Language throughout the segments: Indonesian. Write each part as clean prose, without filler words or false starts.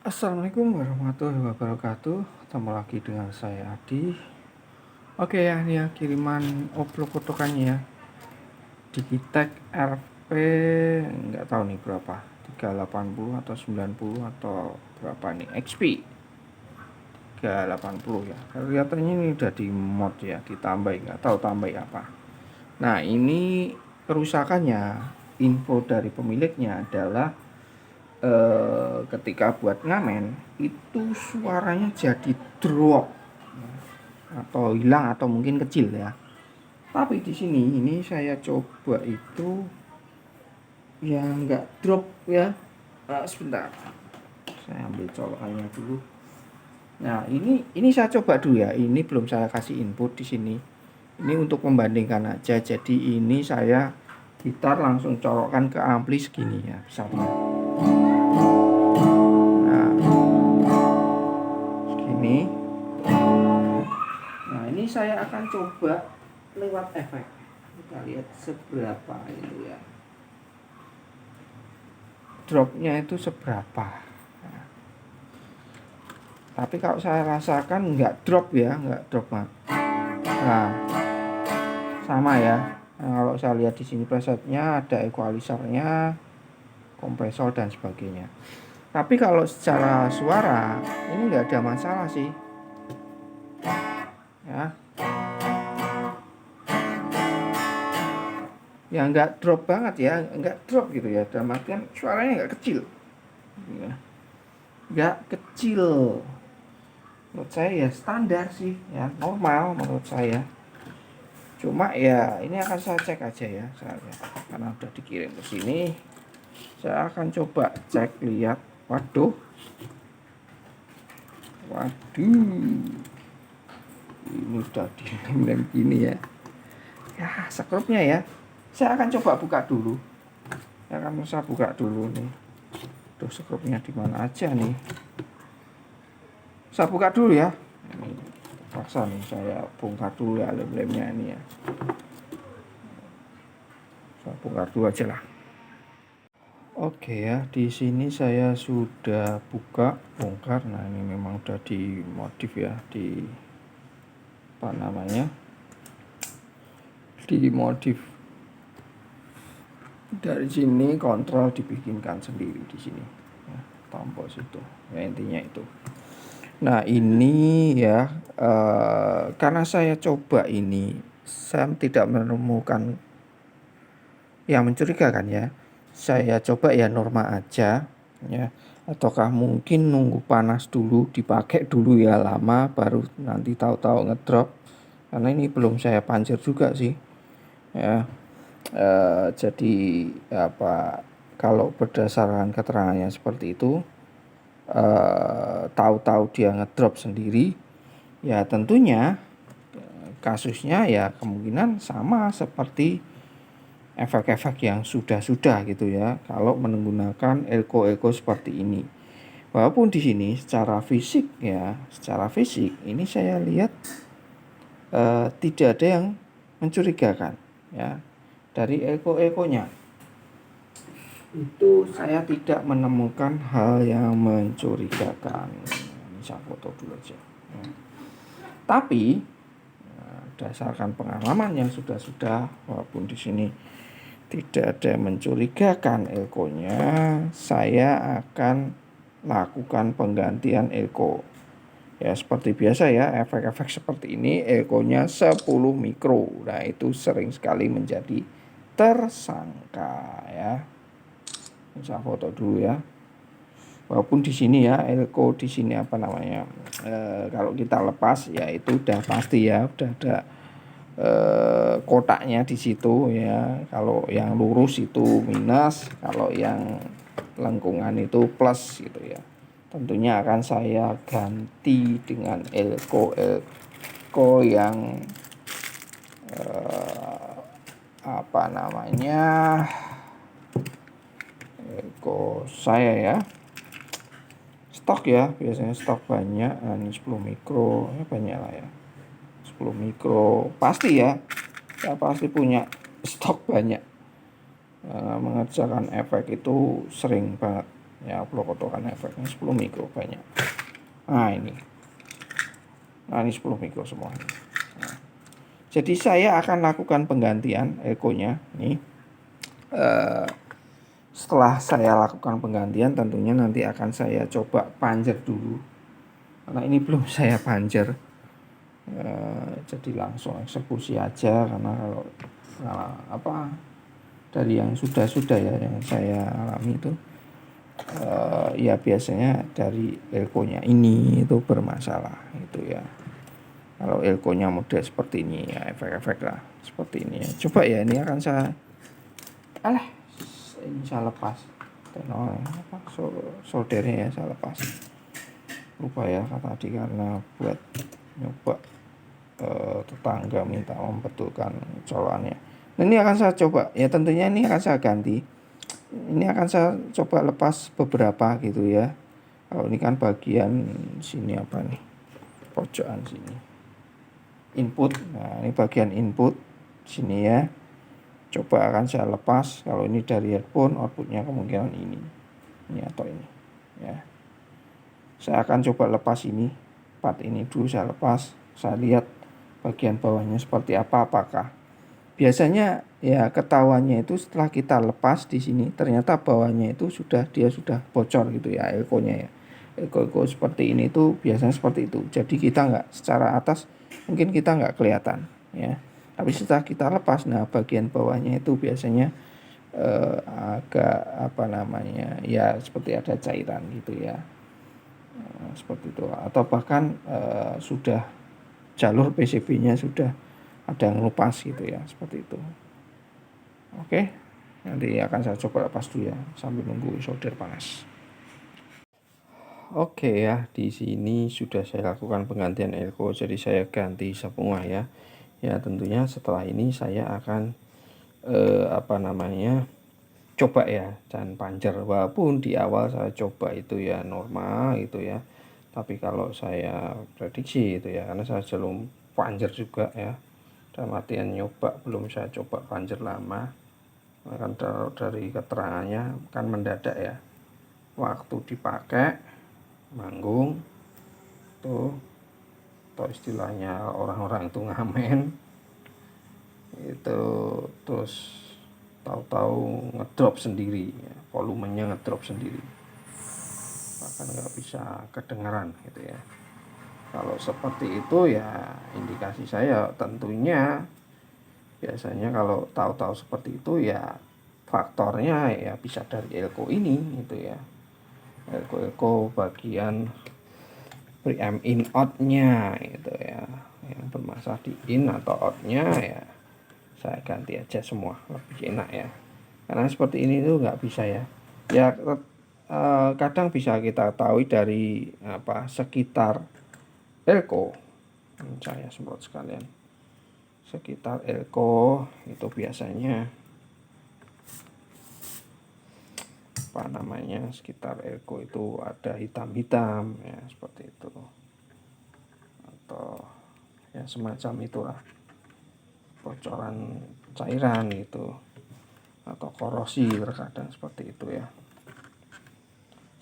Assalamualaikum warahmatullahi wabarakatuh. Ketemu lagi dengan saya Adi. Oke ya, ini ya kiriman oplok kotokannya ya. Digitech RP nggak tahu nih berapa, 380 atau 90 atau berapa nih, XP 380 ya. Kelihatannya ini udah di mod ya, ditambah nggak tahu tambah apa. Nah, ini kerusakannya, info dari pemiliknya adalah ketika buat ngamen itu suaranya jadi drop atau hilang atau mungkin kecil ya. Tapi di sini ini saya coba itu ya nggak drop ya. Sebentar, saya ambil colokannya dulu. Nah, ini saya coba dulu ya. Ini belum saya kasih input di sini. Ini untuk membandingkan aja. Jadi ini saya gitar langsung colokkan ke ampli segini ya, misalnya. Nah, segini. Nah, ini saya akan coba lewat efek. Kita lihat seberapa itu ya. Dropnya itu seberapa. Nah, tapi kalau saya rasakan nggak drop ya, nggak drop. Nah, sama ya. Nah, kalau saya lihat di sini presetnya ada equalizernya, kompresor dan sebagainya. Tapi kalau secara suara ini nggak ada masalah sih. Ya nggak drop banget ya, nggak drop gitu ya, dalam artian suaranya nggak kecil ya. Nggak kecil, menurut saya ya standar sih ya, normal menurut saya. Cuma ya ini akan saya cek aja ya, karena udah dikirim ke sini, saya akan coba cek, lihat. Waduh, ini udah dilem gini ya. Ya sekrupnya ya, saya akan coba buka dulu. Saya buka dulu nih. Tuh, sekrupnya di mana aja nih. Saya buka dulu ya. Ini terpaksa nih saya bongkar dulu ya lem-lemnya ini ya. Saya bongkar dulu aja lah. Oke ya, di sini saya sudah buka, bongkar. Nah, ini memang udah dimodif ya, dimodif. Dari sini kontrol dibikinkan sendiri di sini. Ya, tombol situ. Ya, intinya itu. Nah, ini ya, karena saya coba ini, saya tidak menemukan yang mencurigakan ya. Saya coba ya normal aja ya, ataukah mungkin nunggu panas dulu, dipakai dulu ya lama, baru nanti tahu-tahu ngedrop. Karena ini belum saya pancir juga sih ya. Jadi apa, kalau berdasarkan keterangannya seperti itu, tahu-tahu dia ngedrop sendiri, ya tentunya kasusnya ya kemungkinan sama seperti efek-efek yang sudah gitu ya, kalau menggunakan elko seperti ini. Walaupun di sini secara fisik ini saya lihat tidak ada yang mencurigakan ya. Dari elko-nya itu saya tidak menemukan hal yang mencurigakan. Ini saya foto dulu aja ya. Tapi berdasarkan pengalaman yang sudah, walaupun di sini tidak ada yang mencurigakan elko-nya, saya akan lakukan penggantian elko. Ya seperti biasa ya, efek-efek seperti ini elko-nya 10 mikro. Nah, itu sering sekali menjadi tersangka ya. Saya foto dulu ya. Walaupun di sini ya, elko di sini kalau kita lepas ya itu udah pasti ya, udah ada kotaknya di situ ya. Kalau yang lurus itu minus, kalau yang lengkungan itu plus gitu ya. Tentunya akan saya ganti dengan elko yang elko saya ya, stok ya, biasanya stok banyak. Nah, ini 10 mikro ya, banyak lah ya, 10 mikro pasti ya, saya pasti punya stok banyak. Mengerjakan efek itu sering banget ya, kotokan efeknya 10 mikro banyak. Nah ini 10 mikro semua. Nah, jadi saya akan lakukan penggantian elko-nya nih. Setelah saya lakukan penggantian, tentunya nanti akan saya coba panjer dulu, karena ini belum saya panjer. Jadi langsung eksekusi aja, karena kalau dari yang sudah ya yang saya alami itu ya biasanya dari elko-nya ini itu bermasalah itu ya. Kalau elko-nya model seperti ini ya, efek-efek lah seperti ini ya. Coba ya, ini akan saya ini saya lepas tenor soldernya ya, saya lepas. Lupa ya tadi, karena buat nyoba tetangga minta membetulkan colokannya. Nah, ini akan saya coba ya, tentunya ini akan saya ganti. Ini akan saya coba lepas beberapa gitu ya. Kalau ini kan bagian sini apa nih, pojokan sini input. Nah ini bagian input sini ya, coba akan saya lepas. Kalau ini dari headphone, outputnya kemungkinan ini atau ini ya. Saya akan coba lepas ini, part ini dulu saya lepas. Saya lihat bagian bawahnya seperti apa, apakah biasanya ya ketahuannya itu setelah kita lepas di sini, ternyata bawahnya itu dia sudah bocor gitu ya, elko-nya ya. Elko seperti ini tuh biasanya seperti itu. Jadi kita nggak, secara atas mungkin kita nggak kelihatan ya. Tapi setelah kita lepas, nah bagian bawahnya itu biasanya agak ya seperti ada cairan gitu ya. Seperti itu, atau bahkan sudah jalur PCB-nya sudah ada yang lepas gitu ya, seperti itu. Oke, nanti akan saya coba lepas dulu ya sambil nunggu solder panas. Oke ya, di sini sudah saya lakukan penggantian elko, jadi saya ganti semua ya. Ya tentunya setelah ini saya akan coba ya, dan panjer. Walaupun di awal saya coba itu ya normal gitu ya, tapi kalau saya prediksi itu ya, karena saya belum panjer juga ya, dalam artian nyoba, belum saya coba panjer lama, kan dari keterangannya kan mendadak ya, waktu dipakai manggung tuh, atau istilahnya orang-orang itu ngamen itu, terus tahu-tahu ngedrop sendiri ya, volumenya ngedrop sendiri, bahkan nggak bisa kedengaran gitu ya. Kalau seperti itu ya, indikasi saya tentunya biasanya kalau tahu-tahu seperti itu ya, faktornya ya bisa dari elko ini gitu ya. Elko bagian preamp in out-nya gitu ya, yang bermasalah di in atau out-nya ya, saya ganti aja semua, lebih enak ya. Karena seperti ini tuh nggak bisa ya. Ya kadang bisa kita tahu dari sekitar elko. Saya semprot sekalian. Sekitar elko itu biasanya sekitar elko itu ada hitam-hitam ya, seperti itu, atau ya semacam itulah, bocoran cairan gitu, atau korosi terkadang seperti itu ya,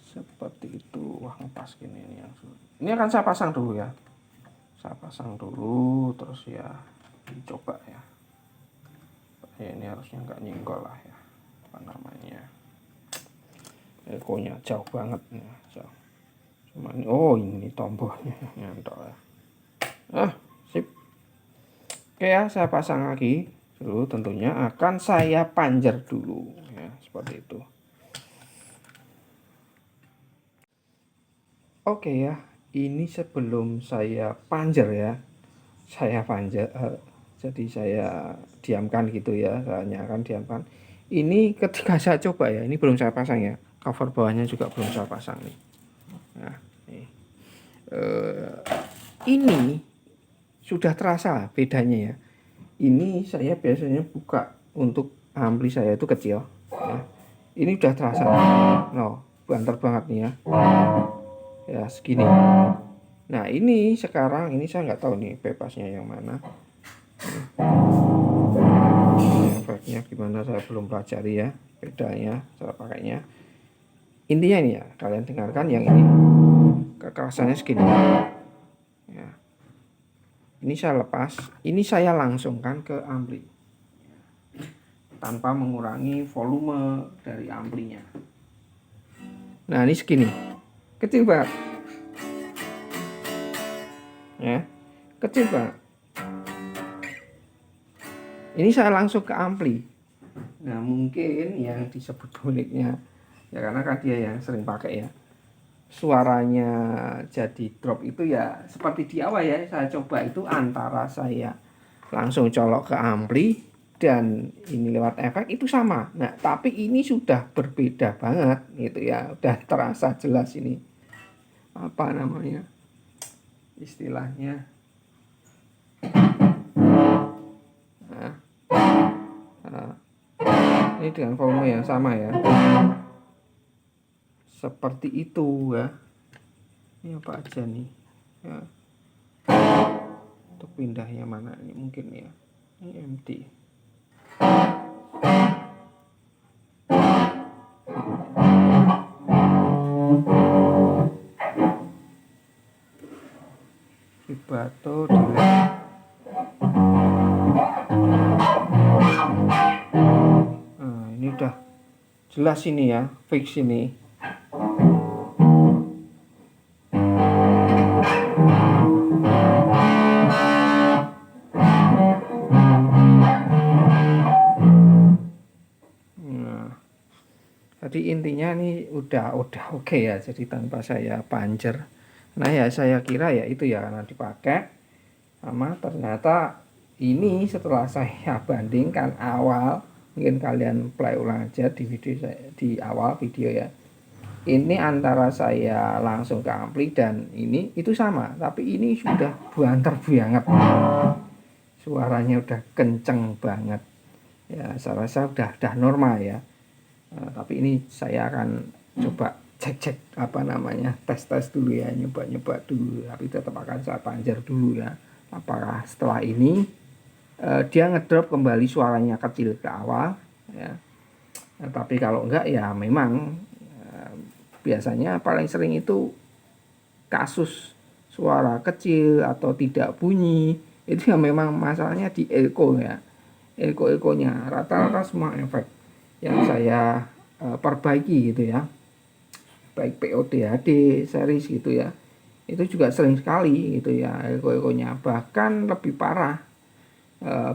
seperti itu. Wah, ngepas gini ini akan saya pasang dulu ya, terus ya dicoba ya. Ini harusnya nggak nyenggol lah ya, elkonya jauh banget ya. Cuma ini tombolnya nyantol ya. Sip. Oke ya, saya pasang lagi dulu. Tentunya akan saya panjer dulu ya, seperti itu. Oke ya, ini sebelum saya panjer ya, jadi saya diamkan gitu ya, saya akan diamkan. Ini ketika saya coba ya, ini belum saya pasang ya, cover bawahnya juga belum saya pasang nih. Nah, ini sudah terasa bedanya ya. Ini saya biasanya buka untuk ampli saya itu kecil ya. Ini udah terasa, banter banget nih ya. Ya segini. Nah ini sekarang ini saya nggak tahu nih bebasnya yang mana. Efeknya gimana saya belum pelajari ya, bedanya cara pakainya. intinya ini ya, kalian dengarkan yang ini kekerasannya segini ya. Ini saya lepas, ini saya langsungkan ke ampli tanpa mengurangi volume dari amplinya. Nah ini segini, kecil banget ya, kecil banget. Ini saya langsung ke ampli. Nah mungkin yang disebut pemiliknya ya, karena kan dia yang sering pakai ya, suaranya jadi drop itu ya seperti di awal ya saya coba itu, antara saya langsung colok ke ampli dan ini lewat efek itu sama. Nah tapi ini sudah berbeda banget gitu ya, udah terasa jelas ini apa namanya istilahnya. Ini dengan volume yang sama ya, seperti itu ya. Ini apa aja nih ya, untuk pindahnya mana ini mungkin ya, ini MD. Vibrato delay. Nah ini udah jelas ini ya, fix ini. Jadi intinya ini udah oke ya, jadi tanpa saya panjer. Nah ya saya kira ya itu ya karena dipakai sama, ternyata ini setelah saya bandingkan awal, mungkin kalian play ulang aja di video saya, di awal video ya. Ini antara saya langsung ke ampli dan ini itu sama, tapi ini sudah banter banget. Suaranya udah kenceng banget. Ya saya rasa udah normal ya. Tapi ini saya akan coba cek apa namanya, tes dulu ya, nyoba dulu, tapi tetap akan saya panjer dulu ya, apakah setelah ini dia ngedrop kembali suaranya kecil ke awal ya. Tapi kalau enggak ya memang biasanya paling sering itu kasus suara kecil atau tidak bunyi itu ya memang masalahnya di elko ya, elko-elkonya. Rata-rata semua efek yang saya perbaiki gitu ya, baik POD-HD series gitu ya, itu juga sering sekali gitu ya elko-elkonya, bahkan lebih parah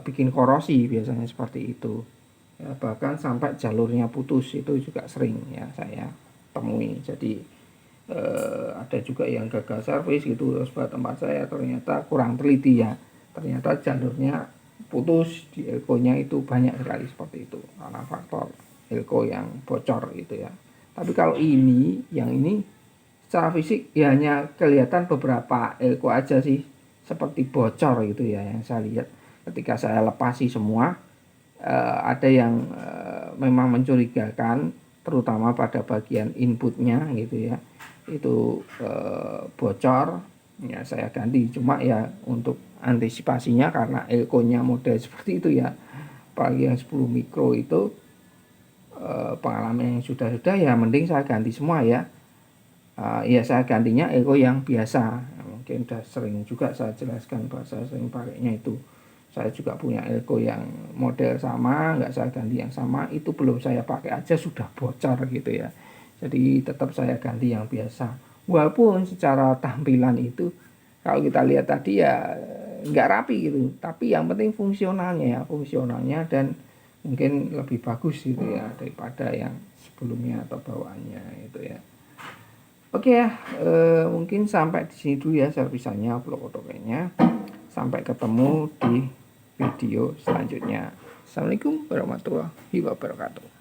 bikin korosi biasanya seperti itu ya, bahkan sampai jalurnya putus itu juga sering ya saya temui. Jadi ada juga yang gagal servis gitu, sebab tempat saya ternyata kurang teliti ya, ternyata jalurnya putus di elko-nya itu banyak sekali seperti itu karena faktor elko yang bocor gitu ya. Tapi kalau ini, yang ini secara fisik ya hanya kelihatan beberapa elko aja sih seperti bocor gitu ya, yang saya lihat ketika saya lepasi semua. Ada yang memang mencurigakan, terutama pada bagian inputnya gitu ya, itu bocor ya, saya ganti. Cuma ya untuk antisipasinya karena elko-nya model seperti itu ya, apalagi yang 10 mikro itu pengalaman yang sudah ya mending saya ganti semua ya. Ya saya gantinya elko yang biasa, mungkin udah sering juga saya jelaskan bahwa saya sering pakainya itu. Saya juga punya elko yang model sama, nggak saya ganti yang sama, itu belum saya pakai aja sudah bocor gitu ya. Jadi tetap saya ganti yang biasa. Walaupun secara tampilan itu kalau kita lihat tadi ya nggak rapi gitu, tapi yang penting fungsionalnya dan mungkin lebih bagus gitu ya daripada yang sebelumnya atau bawaannya itu ya. Oke ya, mungkin sampai di sini dulu ya servisannya, upload fotonya. Sampai ketemu di video selanjutnya. Assalamualaikum warahmatullahi wabarakatuh.